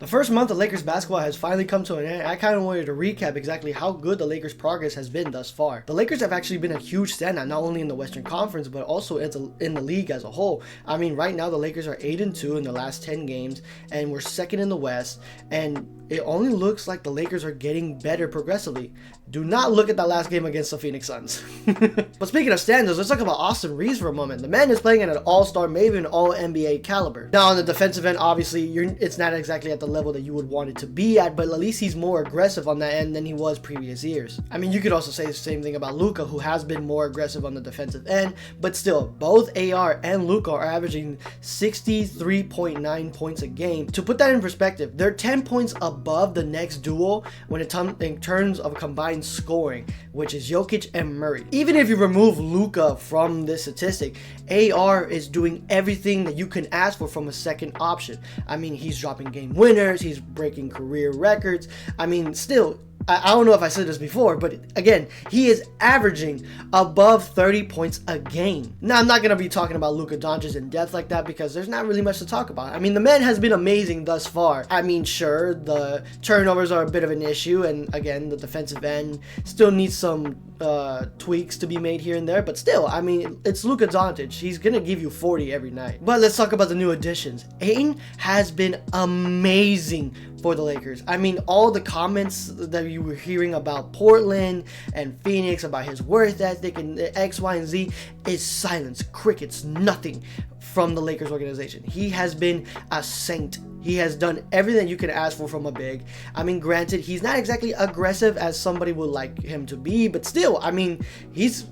The first month of Lakers basketball has finally come to an end. I kind of wanted to recap exactly how good the Lakers' progress has been thus far. The Lakers have actually been a huge standout, not only in the Western Conference, but also in the league as a whole. I mean, right now the Lakers are 8-2 in the last 10 games, and we're second in the West, and it only looks like the Lakers are getting better progressively. Do not look at that last game against the Phoenix Suns. But speaking of standards, let's talk about Austin Reeves for a moment. The man is playing at an all-star, maybe an all-NBA caliber. Now, on the defensive end, obviously, it's not exactly at the level that you would want it to be at, but at least he's more aggressive on that end than he was previous years. I mean, you could also say the same thing about Luka, who has been more aggressive on the defensive end, but still, both AR and Luka are averaging 63.9 points a game. To put that in perspective, they're 10 points above the next duo when in terms of combined scoring, which is Jokic and Murray. Even if you remove Luka from this statistic, AR is doing everything that you can ask for from a second option. I mean, he's dropping game winners, he's breaking career records. I mean, still, I don't know if I said this before, but again, he is averaging above 30 points a game. Now, I'm not going to be talking about Luka Doncic in depth like that because there's not really much to talk about. I mean, the man has been amazing thus far. I mean, sure, the turnovers are a bit of an issue, and again, the defensive end still needs some tweaks to be made here and there, but still, I mean, it's Luka Doncic. He's going to give you 40 every night. But let's talk about the new additions. Ayton has been amazing for the Lakers. I mean, all the comments that you were hearing about Portland and Phoenix, about his work ethic and X, Y, and Z is silence, crickets, nothing from the Lakers organization. He has been a saint. He has done everything you can ask for from a big. I mean, granted, he's not exactly aggressive as somebody would like him to be, but still, I mean,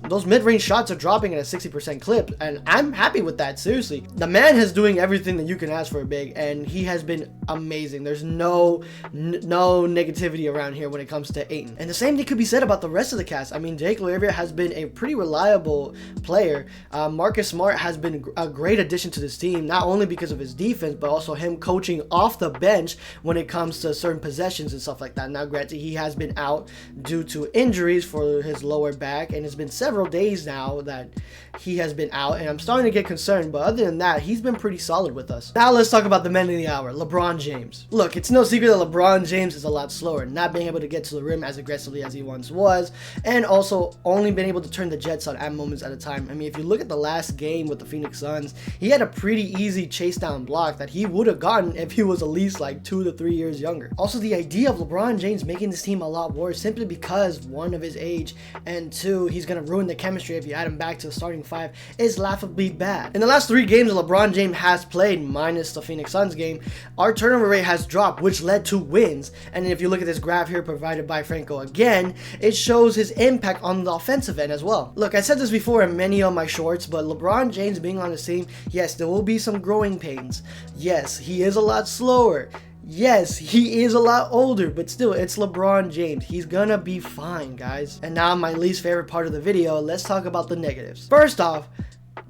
those mid-range shots are dropping at a 60% clip, and I'm happy with that, seriously. The man is doing everything that you can ask for a big, and he has been amazing. There's no negativity around here when it comes to Ayton. And the same thing could be said about the rest of the cast. I mean, Jake LaRivia has been a pretty reliable player. Marcus Smart has been a great addition to this team, not only because of his defense, but also him coaching off the bench when it comes to certain possessions and stuff like that. Now, granted, he has been out due to injuries for his lower back, and it's been several days now that he has been out, and I'm starting to get concerned, but other than that, he's been pretty solid with us. Now, let's talk about the men of the hour, LeBron James. Look, it's no secret that LeBron James is a lot slower, not being able to get to the rim as aggressively as he once was, and also only been able to turn the Jets on at moments at a time. I mean, if you look at the last game with the Phoenix Suns, he had a pretty easy chase down block that he would have gotten if he was at least like 2 to 3 years younger. Also, the idea of LeBron James making this team a lot worse simply because, one, of his age, and two, he's going to ruin the chemistry if you add him back to the starting five, is laughably bad. In the last 3 games that LeBron James has played, minus the Phoenix Suns game, our turnover rate has dropped, which led to wins. And if you look at this graph here provided by Franco again, it shows his impact on the offensive end as well. Look, I said this before in many of my shorts, but LeBron James being on the team, yes, there will be some growing pains. Yes, he is a lot slower. Yes, he is a lot older, but still, it's LeBron James. He's gonna be fine, guys. And now, my least favorite part of the video, let's talk about the negatives. First off,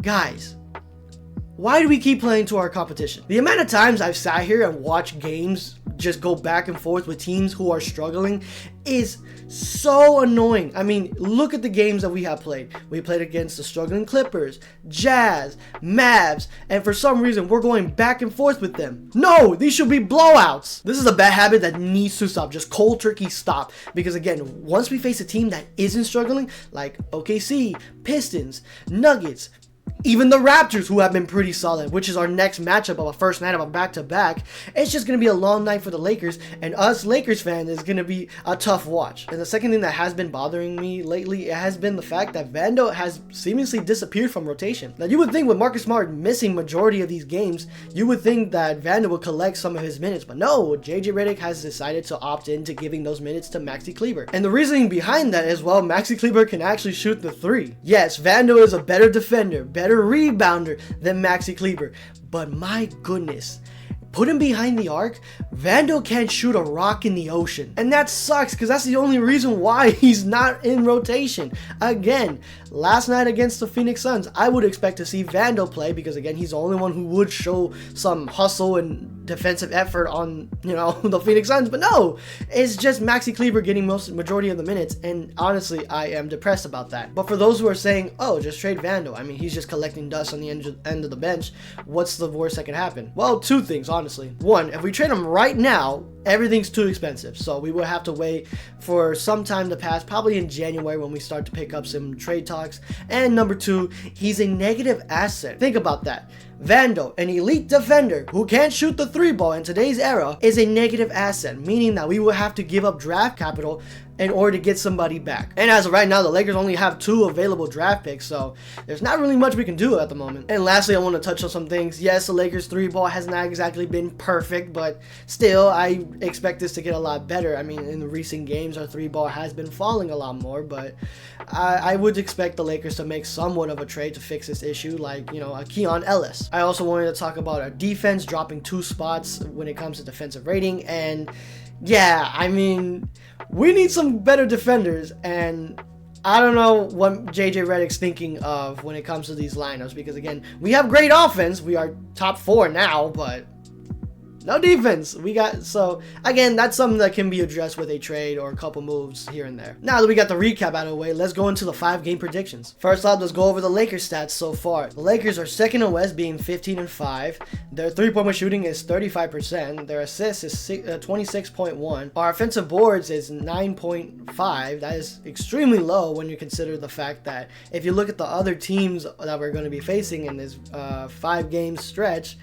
guys, why do we keep playing to our competition? The amount of times I've sat here and watched games just go back and forth with teams who are struggling is so annoying. I mean, look at the games that we have played. We played against the struggling Clippers, Jazz, Mavs, and for some reason we're going back and forth with them. No, these should be blowouts. This is a bad habit that needs to stop. Just cold turkey stop. Because again, once we face a team that isn't struggling, like OKC, Pistons, Nuggets, even the Raptors, who have been pretty solid, which is our next matchup of a first night of a back-to-back, it's just going to be a long night for the Lakers, and us Lakers fans is going to be a tough watch. And the second thing that has been bothering me lately, it has been the fact that Vando has seemingly disappeared from rotation. Now, you would think with Marcus Smart missing majority of these games, you would think that Vando would collect some of his minutes, but no, JJ Redick has decided to opt into giving those minutes to Maxi Kleber. And the reasoning behind that is, well, Maxi Kleber can actually shoot the 3. Yes, Vando is a better defender, better rebounder than Maxi Kleber, but my goodness, put him behind the arc, Vando can't shoot a rock in the ocean, and that sucks because that's the only reason why he's not in rotation. Again, last night against the Phoenix Suns, I would expect to see Vando play because again, he's the only one who would show some hustle and defensive effort on, the Phoenix Suns. But no, it's just Maxi Kleber getting majority of the minutes, and honestly, I am depressed about that. But for those who are saying, oh, just trade Vando, I mean, he's just collecting dust on the end of the bench, what's the worst that can happen? Well, two things, honestly. One, if we trade him right now, everything's too expensive, so we will have to wait for some time to pass, probably in January when we start to pick up some trade talks. And number two, he's a negative asset. Think about that. Vando, an elite defender who can't shoot the 3-ball in today's era, is a negative asset, meaning that we will have to give up draft capital in order to get somebody back. And as of right now, the Lakers only have 2 available draft picks, so there's not really much we can do at the moment. And lastly, I want to touch on some things. Yes, the Lakers 3-ball has not exactly been perfect, but still, I expect this to get a lot better. I mean, in the recent games, our 3-ball has been falling a lot more, but I would expect the Lakers to make somewhat of a trade to fix this issue, like, a Keon Ellis. I also wanted to talk about our defense dropping 2 spots when it comes to defensive rating, and yeah, I mean, we need some better defenders, and I don't know what JJ Redick's thinking of when it comes to these lineups, because again, we have great offense. We are top 4 now, but no defense. So again, that's something that can be addressed with a trade or a couple moves here and there. Now that we got the recap out of the way, let's go into the 5-game predictions. First off, let's go over the Lakers stats so far. The Lakers are second in West, being 15-5. Their 3-point shooting is 35%. Their assists is 26.1. Our offensive boards is 9.5. That is extremely low when you consider the fact that if you look at the other teams that we're going to be facing in this 5-game stretch,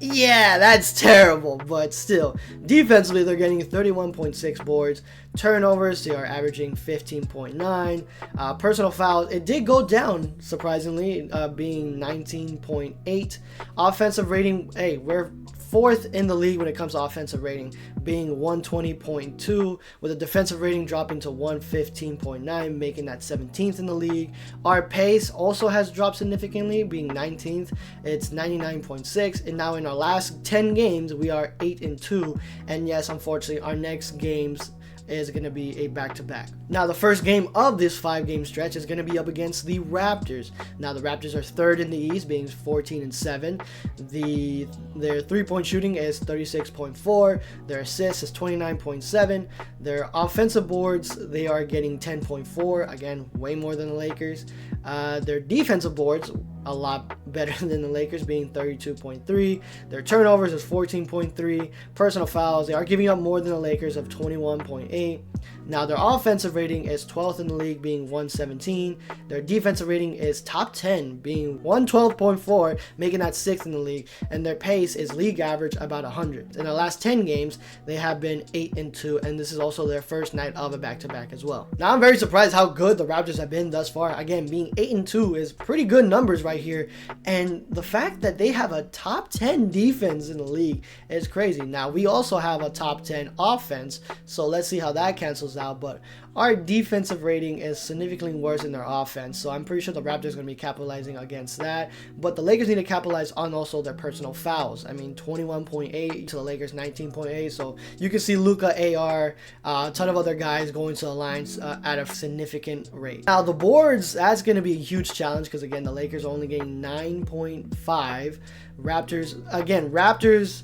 yeah, that's terrible, but still. Defensively, they're getting 31.6 boards. Turnovers, they are averaging 15.9. Personal fouls, it did go down, surprisingly, being 19.8. Offensive rating, hey, we're 4th in the league when it comes to offensive rating, being 120.2, with a defensive rating dropping to 115.9, making that 17th in the league. Our pace also has dropped significantly, being 19th. It's 99.6, and now in our last 10 games, we are 8-2, and yes, unfortunately, our next games is going to be a back-to-back. Now, the first game of this 5-game stretch is going to be up against the Raptors. Now, the Raptors are 3rd in the East, being 14-7. Their 3-point shooting is 36.4. Their assists is 29.7. Their offensive boards, they are getting 10.4. Again, way more than the Lakers. Their defensive boards, a lot better than the Lakers, being 32.3. Their turnovers is 14.3. Personal fouls, they are giving up more than the Lakers of 21.8. Now, their offensive rating is 12th in the league, being 117. Their defensive rating is top 10, being 112.4, making that 6th in the league. And their pace is league average, about 100. In the last 10 games, they have been 8-2, and this is also their first night of a back-to-back as well. Now, I'm very surprised how good the Raptors have been thus far. Again, being 8-2 is pretty good numbers right here. And the fact that they have a top 10 defense in the league is crazy. Now, we also have a top 10 offense, so let's see how that cancels out. But our defensive rating is significantly worse than their offense, so I'm pretty sure the Raptors are going to be capitalizing against that. But the Lakers need to capitalize on also their personal fouls. I mean, 21.8 to the Lakers 19.8, so you can see Luka, AR, a ton of other guys going to the lines at a significant rate. Now, the boards, that's going to be a huge challenge because, again, the Lakers are only getting 9.5. Raptors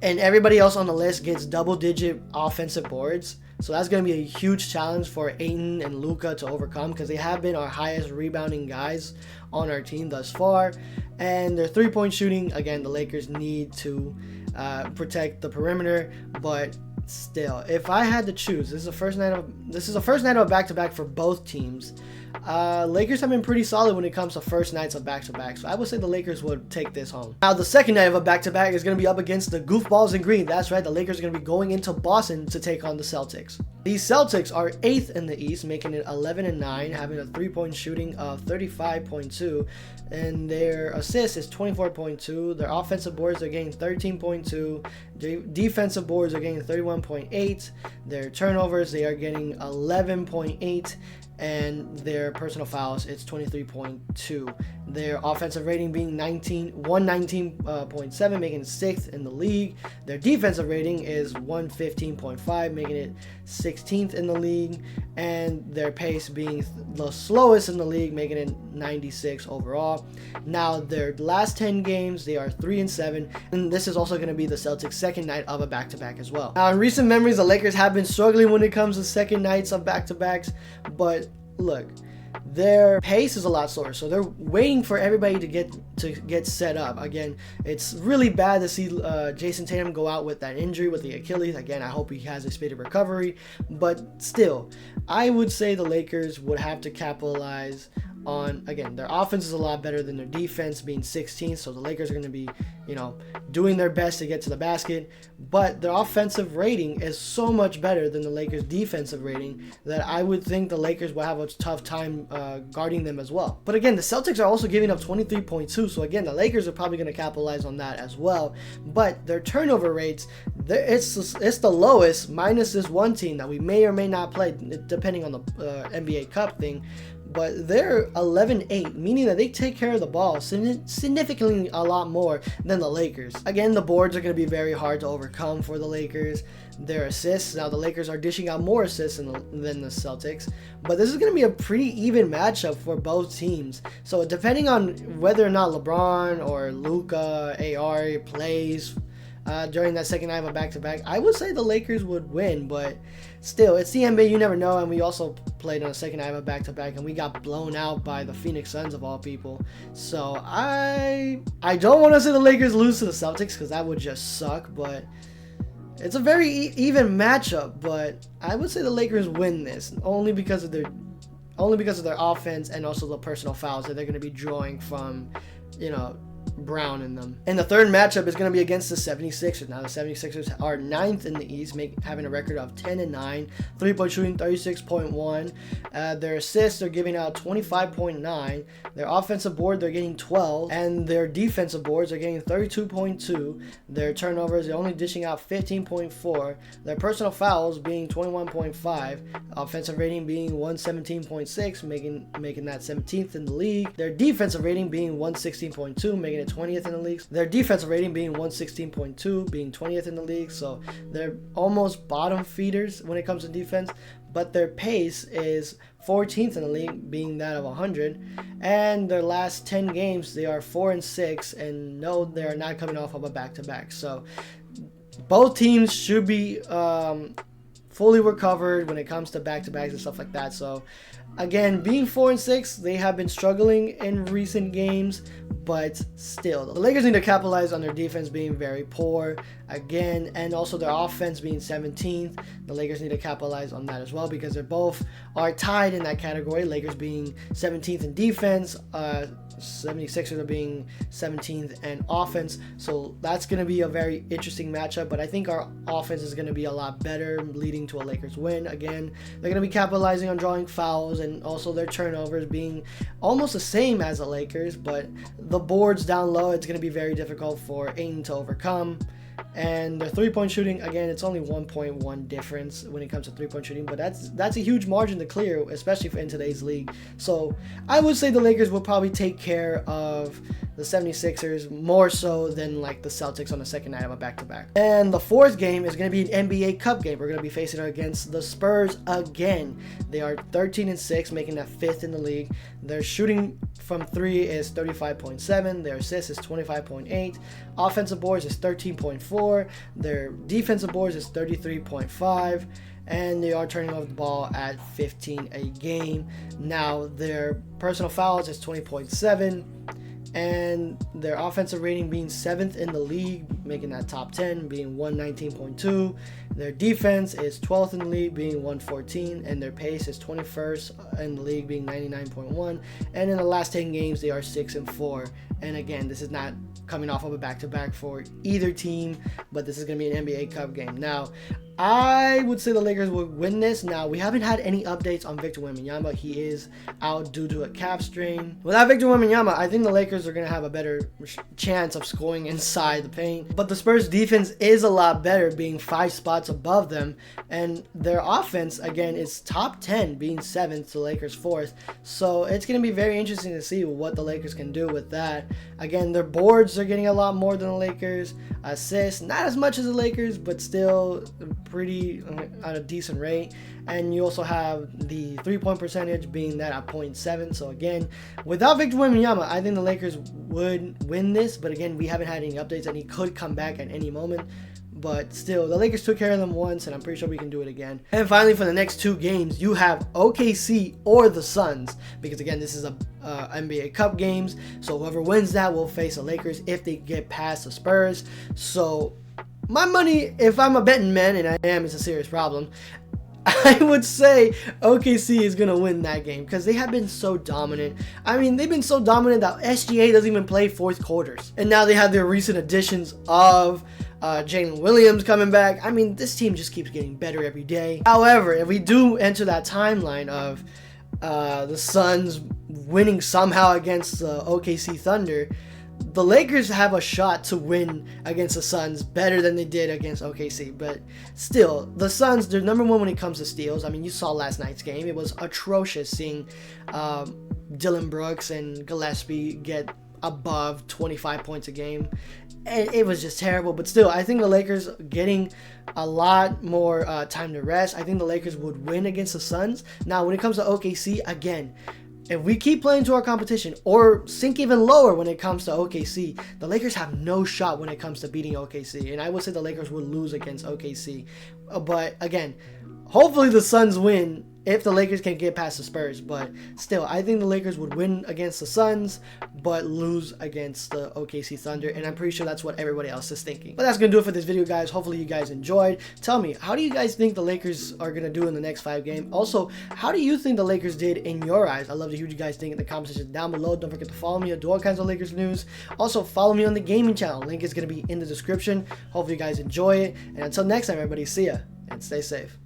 and everybody else on the list gets double-digit offensive boards. So that's going to be a huge challenge for Ayton and Luka to overcome because they have been our highest rebounding guys on our team thus far. And their 3-point shooting, again, the Lakers need to protect the perimeter, but still, if I had to choose, this is the first night of a back-to-back for both teams. Lakers have been pretty solid when it comes to first nights of back-to-back, so I would say the Lakers would take this home. Now, the second night of a back-to-back is going to be up against the Goofballs in Green. That's right, the Lakers are going to be going into Boston to take on the Celtics. These Celtics are 8th in the East, making it 11-9, having a 3-point shooting of 35.2, and their assist is 24.2. Their offensive boards are getting 13.2. Defensive boards are getting 31.8. Their turnovers, they are getting 11.8. And their personal fouls, it's 23.2. Their offensive rating being 119.7, making it 6th in the league. Their defensive rating is 115.5, making it 16th in the league. And their pace being the slowest in the league, making it 96 overall. Now, their last 10 games, they are 3-7. And this is also going to be the Celtics' second night of a back-to-back as well. Now, in recent memories, the Lakers have been struggling when it comes to second nights of back-to-backs. But look, their pace is a lot slower, so they're waiting for everybody to get set up. Again, it's really bad to see Jason Tatum go out with that injury with the Achilles. Again, I hope he has a speedy recovery, but still, I would say the Lakers would have to capitalize on, again, their offense is a lot better than their defense, being 16th, so the Lakers are going to be, doing their best to get to the basket, but their offensive rating is so much better than the Lakers' defensive rating that I would think the Lakers will have a tough time guarding them as well. But again, the Celtics are also giving up 23.2, so again, the Lakers are probably going to capitalize on that as well, but their turnover rates, it's the lowest, minus this one team that we may or may not play, depending on the NBA Cup thing. But they're 11-8, meaning that they take care of the ball significantly a lot more than the Lakers. Again, the boards are going to be very hard to overcome for the Lakers. Their assists, now the Lakers are dishing out more assists than the Celtics, but this is going to be a pretty even matchup for both teams. So depending on whether or not LeBron or Luka, AR plays during that second night of a back-to-back, I would say the Lakers would win, but still, it's the NBA, you never know, and we also played on a second night of a back-to-back, and we got blown out by the Phoenix Suns of all people. So I don't want to see the Lakers lose to the Celtics, because that would just suck, but it's a very even matchup, but I would say the Lakers win this, only because of their offense and also the personal fouls that they're going to be drawing from, Brown in them. And the third matchup is going to be against the 76ers. Now the 76ers are 9th in the East, having a record of 10-9, 3-point shooting 36.1. Their assists are giving out 25.9. Their offensive board, they're getting 12, and their defensive boards are getting 32.2. Their turnovers, they're only dishing out 15.4. Their personal fouls being 21.5. Offensive rating being 117.6, making that 17th in the league. Their defensive rating being 116.2, making it 20th in the league. Their defensive rating being 116.2, being 20th in the league. So they're almost bottom feeders when it comes to defense, but their pace is 14th in the league, being that of 100. And their last 10 games, they are 4-6, and no, they are not coming off of a back-to-back. So both teams should be fully recovered when it comes to back-to-backs and stuff like that. So again, being 4-6, they have been struggling in recent games, but still, the Lakers need to capitalize on their defense being very poor again, and also their offense being 17th. The Lakers need to capitalize on that as well, because they both are tied in that category. Lakers being 17th in defense, 76ers are being 17th in offense. So that's going to be a very interesting matchup, but I think our offense is going to be a lot better, leading to a Lakers win. Again, they're going to be capitalizing on drawing fouls and also their turnovers being almost the same as the Lakers, but the boards down low, it's going to be very difficult for Ayton to overcome. And their three-point shooting, again, it's only 1.1 difference when it comes to three-point shooting, but that's a huge margin to clear, especially in today's league. So I would say the Lakers will probably take care of the 76ers more so than like the Celtics on the second night of a back-to-back. And the fourth game is going to be an NBA Cup game. We're going to be facing against the Spurs again. They are 13-6, making that 5th in the league. Their shooting from 3 is 35.7. Their assist is 25.8. Offensive boards is 13.4. Their defensive boards is 33.5. And they are turning over the ball at 15 a game. Now, their personal fouls is 20.7. And their offensive rating being 7th in the league, making that top 10, being 119.2. Their defense is 12th in the league, being 114. And their pace is 21st in the league, being 99.1. And in the last 10 games, they are 6-4. And again, this is not coming off of a back-to-back for either team, but this is going to be an NBA Cup game. Now, I would say the Lakers would win this. Now, we haven't had any updates on Victor Wembanyama. He is out due to a calf strain. Without Victor Wembanyama, I think the Lakers are going to have a better chance of scoring inside the paint. But the Spurs defense is a lot better, being 5 spots above them. And their offense, again, is top 10, being 7th to Lakers 4th. So it's going to be very interesting to see what the Lakers can do with that. Again, their boards are getting a lot more than the Lakers. Assists, not as much as the Lakers, but still pretty at a decent rate. And you also have the 3-point percentage being that at 0.7. So again, without Victor Wembanyama, I think the Lakers would win this. But again, we haven't had any updates, and he could come back at any moment. But still, the Lakers took care of them once, and I'm pretty sure we can do it again. And finally, for the next 2 games, you have OKC or the Suns, because again, this is a NBA Cup games. So whoever wins that will face the Lakers if they get past the Spurs. So my money, if I'm a betting man, and I am, it's a serious problem, I would say OKC is going to win that game because they have been so dominant. I mean, they've been so dominant that SGA doesn't even play fourth quarters. And now they have their recent additions of Jalen Williams coming back. I mean, this team just keeps getting better every day. However, if we do enter that timeline of the Suns winning somehow against the OKC Thunder, the Lakers have a shot to win against the Suns better than they did against OKC. But still, the Suns, they're number 1 when it comes to steals. I mean, you saw last night's game. It was atrocious seeing Dylan Brooks and Gillespie get above 25 points a game. And it was just terrible. But still, I think the Lakers getting a lot more time to rest. I think the Lakers would win against the Suns. Now, when it comes to OKC, again, if we keep playing to our competition or sink even lower when it comes to OKC, the Lakers have no shot when it comes to beating OKC. And I would say the Lakers would lose against OKC. But again, hopefully the Suns win if the Lakers can get past the Spurs. But still, I think the Lakers would win against the Suns, but lose against the OKC Thunder. And I'm pretty sure that's what everybody else is thinking. But that's going to do it for this video, guys. Hopefully you guys enjoyed. Tell me, how do you guys think the Lakers are going to do in the next 5 games? Also, how do you think the Lakers did in your eyes? I'd love to hear what you guys think in the comment section down below. Don't forget to follow me. I do all kinds of Lakers news. Also, follow me on the gaming channel. Link is going to be in the description. Hopefully you guys enjoy it. And until next time, everybody, see ya and stay safe.